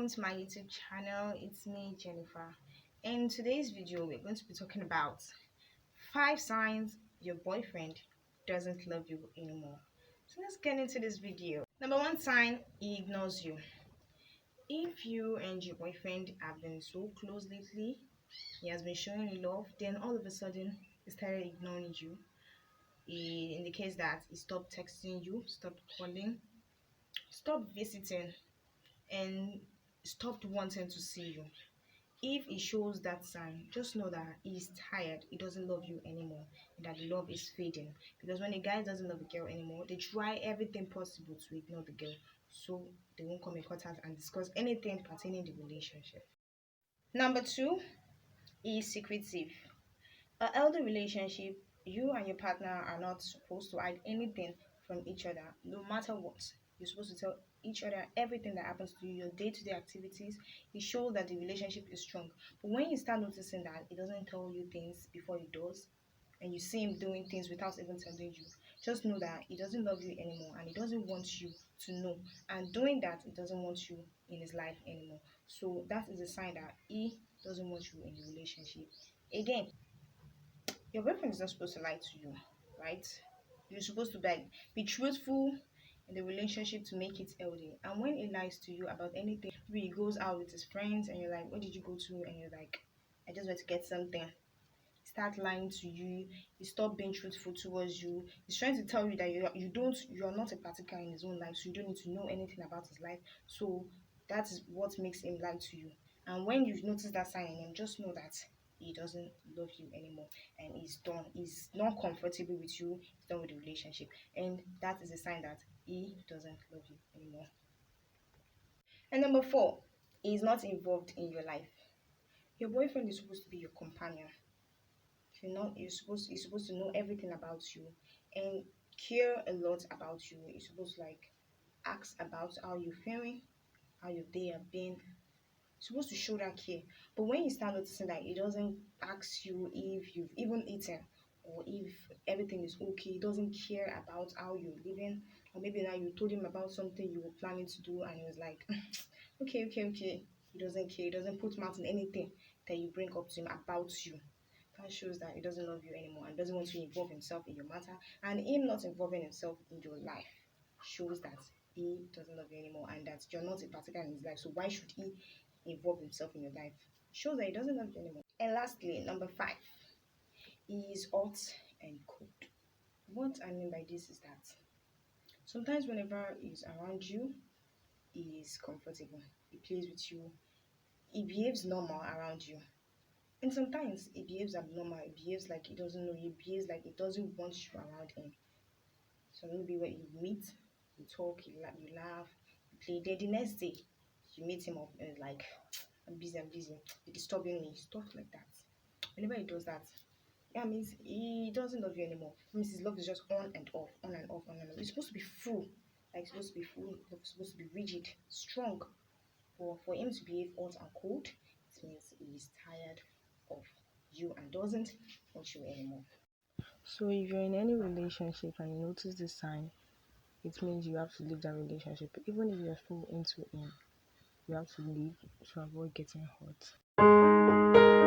welcome to my YouTube channel. It's me, Jennifer. In today's video, we're going to be talking about 5 signs your boyfriend doesn't love you anymore. So let's get into this video. Number 1 sign, he ignores you. If you and your boyfriend have been so close lately, he has been showing you love, then all of a sudden he started ignoring you. It indicates that he stopped texting you, stopped calling, stopped visiting, and stopped wanting to see you. If he shows that sign, just know that he's tired, he doesn't love you anymore, and that the love is fading. Because when a guy doesn't love a girl anymore, they try everything possible to ignore the girl so they won't come in contact and discuss anything pertaining the relationship. Number 2 is secretive. A healthy relationship, you and your partner are not supposed to hide anything from each other, no matter what. You're supposed to tell each other everything that happens to you, your day-to-day activities. It shows that the relationship is strong. But when you start noticing that he doesn't tell you things before he does, and you see him doing things without even telling you, just know that he doesn't love you anymore and he doesn't want you to know. And doing that, he doesn't want you in his life anymore. So that is a sign that he doesn't want you in the relationship. Again, your boyfriend is not supposed to lie to you, right? You're supposed to be truthful in the relationship to make it healthy. And when he lies to you about anything, maybe he goes out with his friends and you're like, "Where did you go to?" And you're like, "I just went to get something." Start lying to you, he stop being truthful towards you. He's trying to tell you that you're not a particle in his own life, so you don't need to know anything about his life. So that is what makes him lie to you. And when you notice that sign in him, just know that he doesn't love you anymore and he's done. He's not comfortable with you, he's done with the relationship. And that is a sign that he doesn't love you anymore. And number 4, he is not involved in your life. Your boyfriend is supposed to be your companion. He's supposed to know everything about you and care a lot about you. He's supposed to ask about how you're feeling, how your day have been. He's supposed to show that care. But when you start noticing that he doesn't ask you if you've even eaten or if everything is okay, he doesn't care about how you're living, or maybe now you told him about something you were planning to do and he was like, okay. He doesn't care, he doesn't put mouth on anything that you bring up to him about you. That shows that he doesn't love you anymore and doesn't want to involve himself in your matter. And him not involving himself in your life shows that he doesn't love you anymore and that you're not a particle in his life. So why should he involve himself in your life? Shows that he doesn't love you anymore. And lastly, number 5 is hot and cold. What I mean by this is that sometimes whenever he's around you, he is comfortable. He plays with you. He behaves normal around you. And sometimes it behaves abnormal, it behaves like he doesn't know you, it behaves like he doesn't want you around him. So maybe when you meet, you talk, you laugh, you play. Then the next day, you meet him up and it's like, I'm busy, you're disturbing me, stuff like that. Whenever he does that, that means he doesn't love you anymore. It means his love is just on and off, on and off, on and off. It's supposed to be full, it's supposed to be full, it's supposed to be rigid, strong. But for him to behave hot and cold, it means he's tired of you and doesn't want you anymore. So if you're in any relationship and you notice this sign, it means you have to leave that relationship. Even if you're still into him, you have to leave to avoid getting hurt.